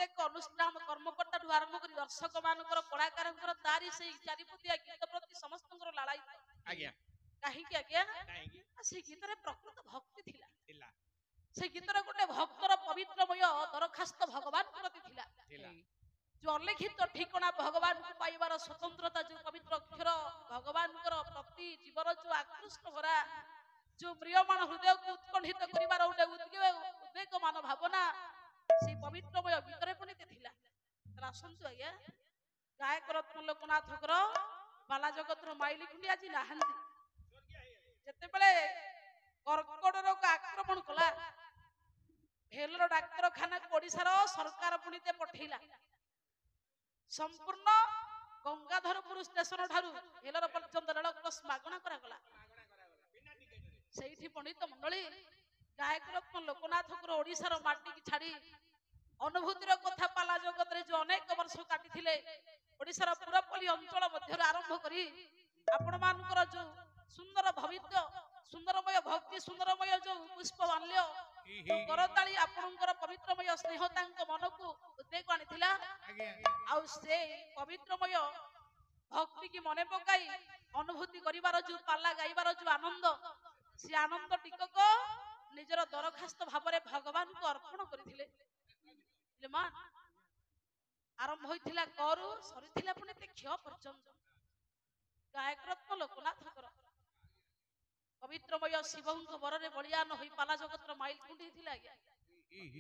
प्रत्येक अनुष्ठान कर्मकर्ता ठू आरंभ कर दर्शक मानकर कलाकार तारी से चारिपतिया गीत प्रति समस्त लालाई आज्ञा कहीं आज्ञा से गीत प्रकृत भक्ति थिला से गीतर गोटे भक्तर पवित्रमय दरखास्त भगवान प्रति थिला जो अलिखित ठिकना भगवान को पाइबार स्वतंत्रता जो पवित्र अक्षर भगवान प्रति जीवन जो आकृष्ट भरा जो प्रियमान हृदय को उत्कंठित करिबार गोटे उद्वेगमान भावना से पवित्रमय गीतरे पुनीत थिला आसंतु आज्ञा गायक रत्न लोकनाथकर बाला जगतर माइली खुंडी आज नाहांती जेतेबेले कर्कट रोग आक्रमण कला भेलर डाक्तरखाना ओडिशार सरकार पुनीते पठेला संपूर्ण गंगाधरपुर स्टेशन ठारू भेलर पर्यंत रेल क्रॉस मागणा करागला सेठी पंडित मंडली गायक रत्न लोकनाथकर ओडिशार माटी की छाड़ी अनुभूतिर कथा पाला जगत रे जो अनेक वर्ष काटिथिले ओडिशार पुरपल्ली अंचल मध्य आरंभ करी आपण मानकर जो सुंदर भविष्य सुंदरमय भक्ति सुंदरमय जो पुष्प माल्य करताली आपणकर पवित्रमय स्नेह तांक मन को उद्वेग आनिथिला आउ से पवित्रमय भक्ति की मने पकाई अनुभूति करिवार जो पाला गाइबार जो आनंद से आनंद टिकक निजर दरखास्त भावरे भगवान को अर्पण करथिले मान आरंभ होइथिला करू सरिथिला पुने ते क्ष पर्यंत गायक रत्न लोकनाथकर पवित्रमय शिवंक बररे बलियान होई पाला जगतर माइल खुंडी थिला आज्ञा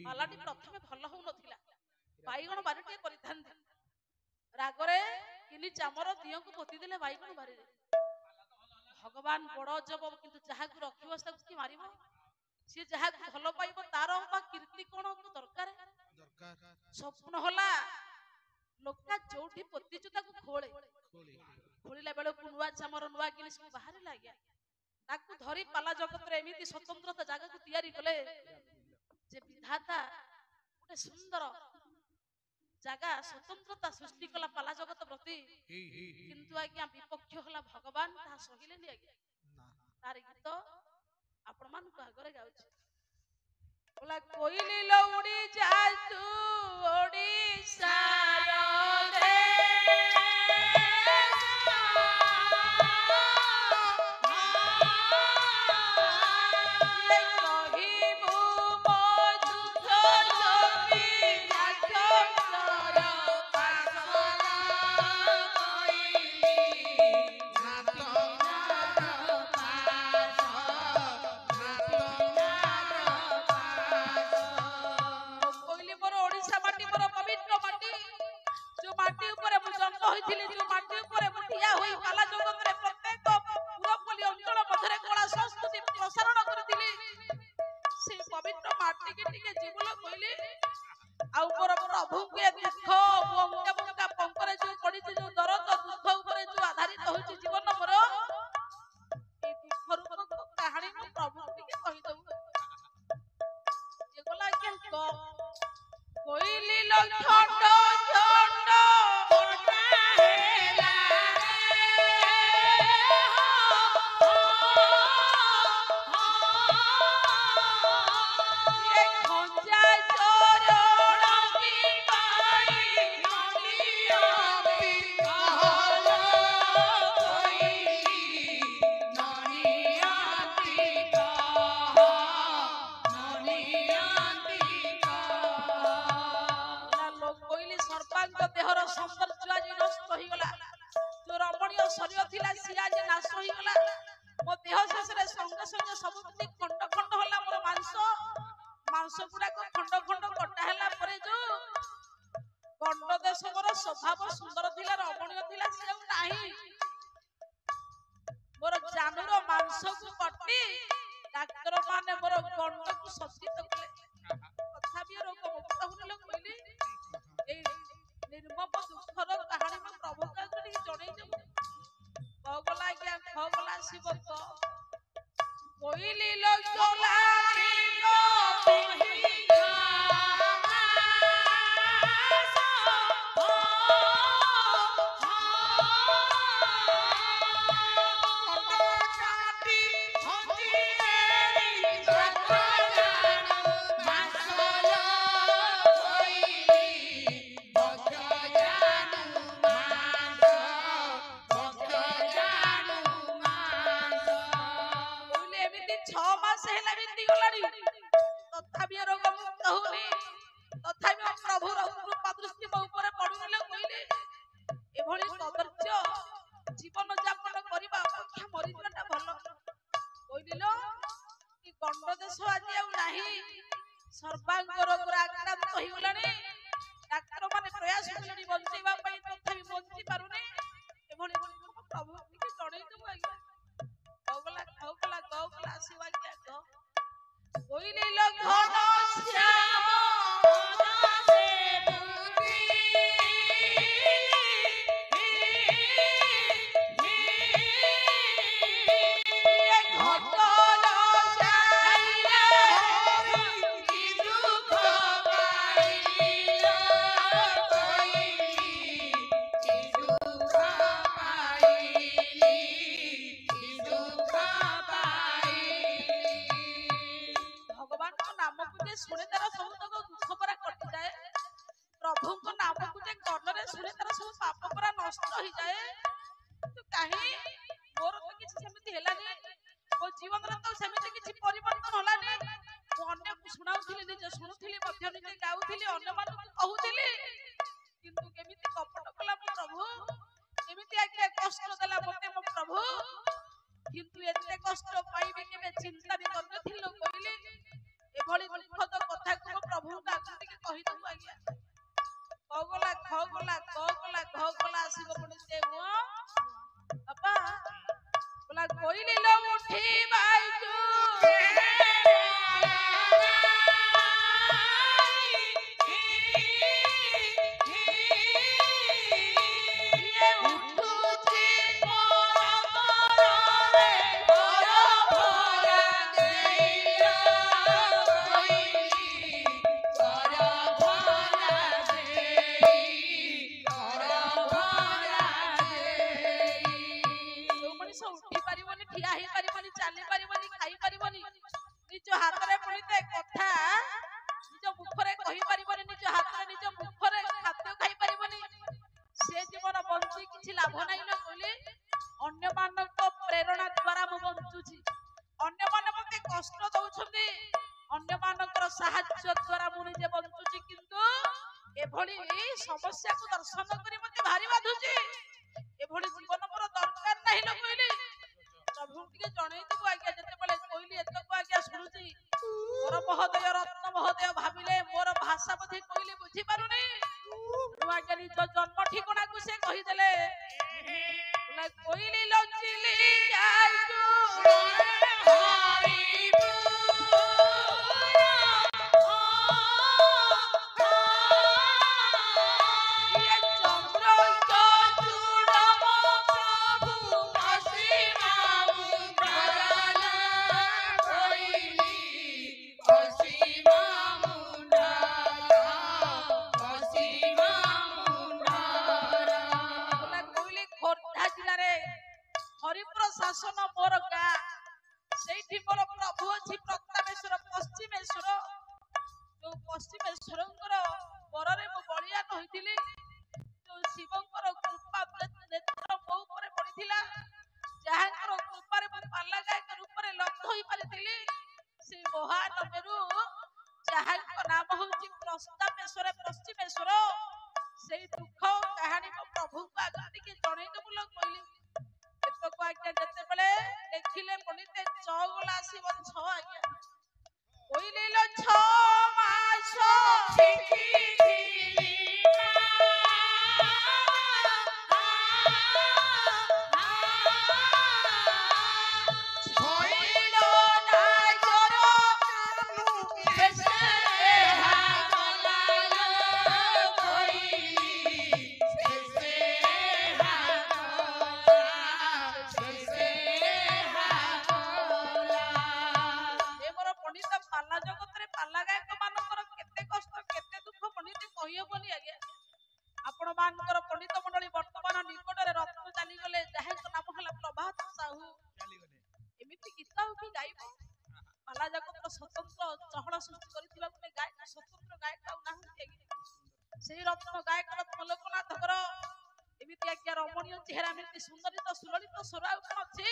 पालाटी प्रथमे भल हो नथिला बाईगण बारीटे करिथांते रागरे किनि चामर दियो को पोती देले बाईगण बारी रे भगवान बड़ जब किंतु जहा को रखिबो सक्ति मारिबो से जहा को भल पाइबो तार बा कीर्ति कोन को दरकार स्वप्न होला लोका जोठी पोती चुता को खोले खोलिला बेले को नुआ चामर नुआ किनि सब बाहर लाग्या ताकू धरी पाला जगत रे एमिति स्वतंत्रता जागा को तैयारी कले जे विधाता गोटे सुंदर जागा स्वतंत्रता सृष्टि कला पाला जगत प्रति किंतु आज्ञा विपक्ष होला भगवान ता सहिले नि आज्ञा तार गीत आपण मान को आगरे गाउछ बोला कोइली लौड़ी जातु ओडिसा रे स्वभाव सुंदर थिला रमणीय थिला से नाही मोर जानूर मांस को कटी डाक्टर माने मोर गंड को सचित कले तथापि रोग मुक्त होने लोग कहली ए निर्मम दुखर कहानी में प्रभु का करी जणै देबो भगला ज्ञान भगला शिव को कोइली लोग चलानी को ବାପାଙ୍କ ରୋଗରେ ଆକ୍ରାନ୍ତ ହୋଇଗଲାଣି। ଡାକ୍ତରମାନେ ପ୍ରୟାସ କଲେଣି ବଞ୍ଚେଇବା ପାଇଁ, ତଥାପି ବଞ୍ଚି ପାରୁନି। ଏଭଳି ପ୍ରଭୁ ଟିକେ ଜଣେଇଦେବୁ ଆଜ୍ଞା। ଗଲା ଆସିବ ଆଜ୍ଞା। କହିଲି ଲୋ ଘନ ଶ୍ୟାମ ଶୁଣି ତାର ସବୁ ତକ ଦୁଃଖ ପରା କଟିଯାଏ। ପ୍ରଭୁଙ୍କ ନାମକୁ ଯେ କର୍ଣ୍ଣରେ ଶୁଣି ତାର ସବୁ ପାପ ପରା ନଷ୍ଟ ହେଇଯାଏ। କିନ୍ତୁ କାହିଁ ମୋର ତ କିଛି ସେମିତି ହେଲାନି, ମୋ ଜୀବନରେ ତ ସେମିତି କିଛି ପରିବର୍ତ୍ତନ ହେଲାନି। ମୁଁ ଅନ୍ୟକୁ ଶୁଣାଉଥିଲି, ନିଜେ ଶୁଣୁଥିଲି ମଧ୍ୟ, ନିଜେ ଗାଉଥିଲି, ଅନ୍ୟମାନଙ୍କୁ କହୁଥିଲି, କିନ୍ତୁ କେମିତି କପଟ କଲା ମୋ ପ୍ରଭୁ, କେମିତି ଆଜ୍ଞା କଷ୍ଟ ଦେଲା ମତେ ମୋ ପ୍ରଭୁ। କିନ୍ତୁ ଏତେ କଷ୍ଟ ପାଇବି କେବେ ଚିନ୍ତା ବି କରିନଥିଲୁ। କହିଲି ଏଭଳି ଦୁଃଖଦ କଥାକୁ ମୋ ପ୍ରଭୁଙ୍କୁ ଆଗ ଟିକେ କହିଦେବୁ ଆଜ୍ଞା। ଘଗଲା ଆସିବ ପୁଣି ସେ ହୁଅ ବାପା ବୋଲା କହିଲି ଲୋ ଉଠି ବାଇଜୁ समस्या को दर्शन करी मते भारी बाधुची। एभली जीवन मोर दरकार नाही लो कहली। प्रभु के जणै देबो आज्ञा जते बेले कहली एतको आज्ञा सुनुची। मोर महोदय रत्न महोदय भाबिले मोर भाषा बधे कहली बुझी पारुनी। नु आज्ञा निज जन्म ठिकाना को से कहि देले ला कहली लचिली जाइतु शासन मोर गा सेठी मोर प्रभु अछि प्रतापेश्वर पश्चिमेश्वर। जो पश्चिमेश्वरंकर बररे मो बलिया कहिथिली, जो शिवंकर कृपा नेत्र मो ऊपर पड़िथिला, जहांकर कृपारे मो पाला गायक रूपरे लब्ध होई परिथिली, से महानमेरु जहांक नाम होछि प्रतापेश्वर पश्चिमेश्वर। सेई दुख कहानी मो प्रभु का आगे के जणै देबुल कहली। आज्ञा जते बेले देखिले पणिते चौगला आसीब छ आज्ञा कहले लो 6 मास छिकी स्वतंत्र चहल सृष्टि करिथिबा गुने गायक स्वतंत्र गायक आ नाही सेही रत्न गायक रत्न लोकनाथकर एमिति आज्ञा रमणीय चेहरा एमिति सुंदरित सुललित स्वर अछि।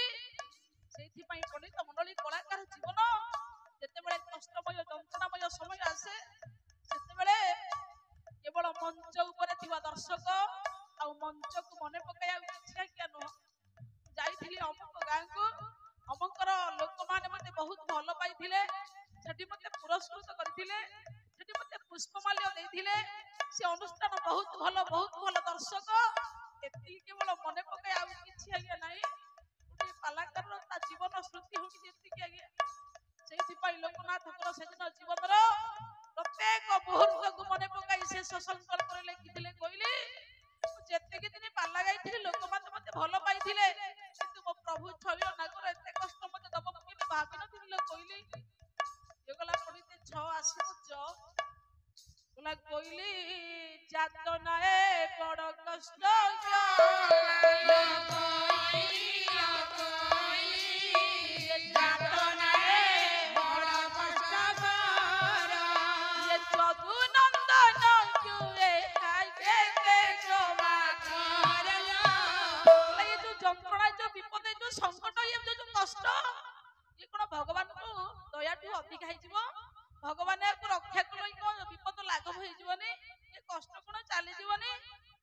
सेथि पई पंडित मंडली कलाकार जीवन जते बेले कष्टमय जंत्रणामय समय आसे सेते बेले केवल मंच ऊपर थिबा दर्शक आ मंच को मने पकाया इच्छा क्या न जाईथिली अमुक गां को अमुकर लोक माने मते बहुत भल पाइथिले, सेठी मते पुरस्कृत करथिले, पुष्पमाल्य देथिले से अनुष्ठान बहुत भल दर्शक एति केवल मने पकाय आ किछि आगे नाही गोटे कलाकार ता जीवन स्मृति होची जेति के आगे सेहि पई लोकनाथकर सेदिन जीवनर प्रत्येक मुहूर्त को मने पकाई से संकल्प करे लिखिथिले कहले जेति के दिन पाला गाइथिले लोक मते भल पाइथिले किंतु मो प्रभु छलियो नागर एते कष्ट मते दब के भाबी नथिले कहले एगला पडिते 6 आसीबो ज बोला कहले जातना ए बड़ कष्ट भगवान को दया ठू अधिक भगवान रक्षा कल विपद लाघव हो कष्ट कौन चली जीवनी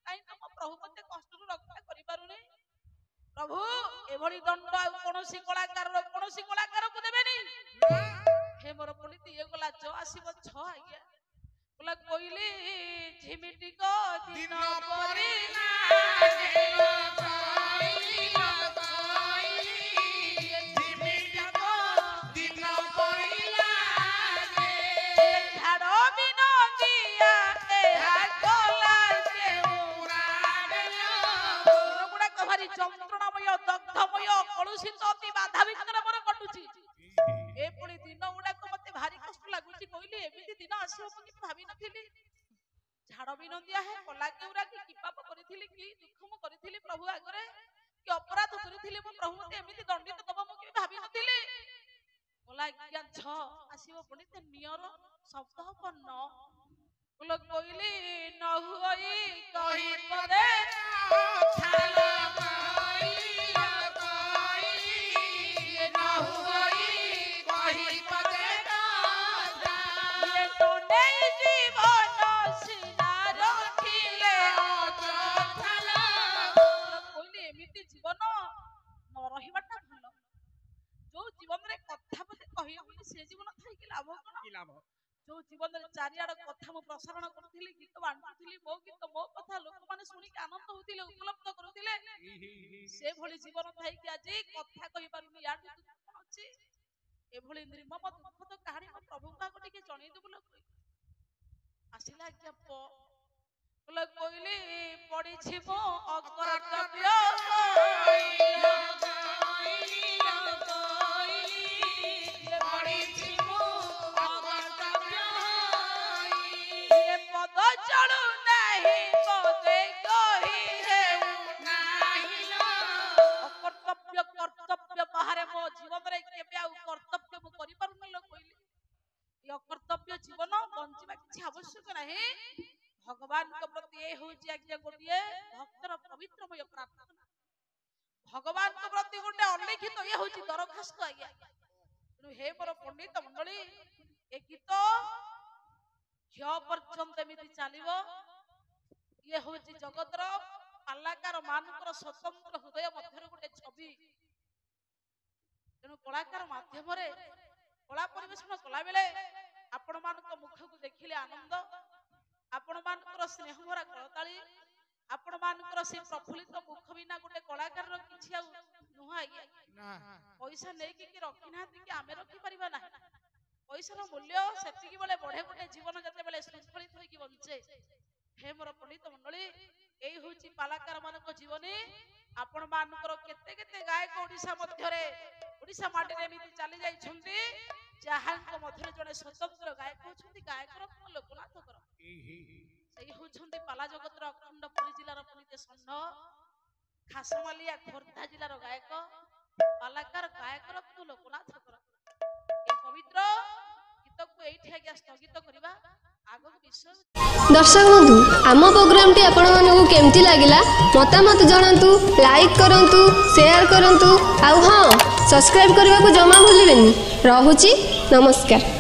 कहीं तुम प्रभु मत कष्ट रक्षा करें प्रभु एभली दंड कौन कलाकार को देवेनि हे मोर पुनीति ये गला जो आसब 6 आज्ञा बोला कहली झिमिटी को दिन যন্ত্রণাময় দগ্ধময় কলুষিত অতি বাধা বিঘ্ন মোর কটুছি এ পুনি দিন গুড়াক মতে ভারি কষ্ট লাগুছি কইলি এমিতি দিন আসিব মু কি ভাবি নথিলি ঝাড় বিনন্দিয়া হে কলা কেউরা কি পাপ করিথিলি কি দুঃখ মু করিথিলি প্রভু আগরে কি অপরাধ করিথিলি মু প্রভু মতে এমিতি দণ্ডিত দব মু কি ভাবি নথিলি কলা আজ্ঞା 6 আসিব পুনি তে নিয়র শব্দ হব ন বল কইলি ন হুই কহি পদে ছালা जो जीवन में चारियाड़ कथा मु प्रसारण करूथिली गीत बांटुथिली मो गीत मो कथा लोक माने सुनी के आनंद होथिले उपलब्ध करूथिले से भली जीवन थाई कि आज कथा कहि पारुनी या कोन अछि ए भली निर्मम दुःखद कहानी मो प्रभु का कोटी के जणै दे बोल आसिला के बोल कहली पड़ी छी मो अकर्तव्य चलू नहीं पदे कही है कर्तव्य कर्तव्य बाहर मो जीवन रे केबे आ कर्तव्य मु करि पारुन लो कहली ये कर्तव्य जीवन बंचिबा किछि आवश्यक नाही भगवान के प्रति ए होछि आज्ञा गोटिए भक्तर पवित्रमय प्रार्थना भगवान के प्रति गोटे अलिखित ये होछि दरखास्त आज्ञा हे मोर पंडित मंडली ए गीत पर्यंत एमती चलो ये हूँ जगतर कलाकार मानकर स्वतंत्र हृदय मध्य गोटे छवि तेणु कलाकार मध्यम कला परिवेशन कला बेले आपण मान मुख को देखिले आनंद आपण मान स्नेह भरा करताली आपण मान से प्रफुल्लित मुख बिना गोटे कलाकार किसी नुह आज्ञा पैसा नहीं कि रखी ना कि आम रखी पार ना पैसार मूल्य से बेले बढ़े गोटे जीवन जिते बेले शृंखलित होगी बंचे हे मोर पंडित मंडली यही हूँ कलाकार मान जीवनी आपण मानकर केते केते गायक ओडिशा मध्यरे ओडिशा माटी रे एमिति चली जाइछन्ती जहांक मध्यरे जने स्वतंत्र गायक होछन्ती गायकर लोकनाथकर सेही होछन्ती पाला जगतर अखंडपुरी जिल्लार पुनिते षण्ढ खासमालिया खोर्धा जिल्लार गायक कलाकार गायकर लोकनाथकर पवित्र गीत को एठी आज्ञा स्थगित करबा आगो विषय दर्शक बंधु आम प्रोग्राम टी आपण मानकु केमती लागिला मतामत जणांतु लाइक करंतु शेयर करंतु आउ हां सब्सक्राइब करबा को जमा भूलिबेनी। रहुची नमस्कार।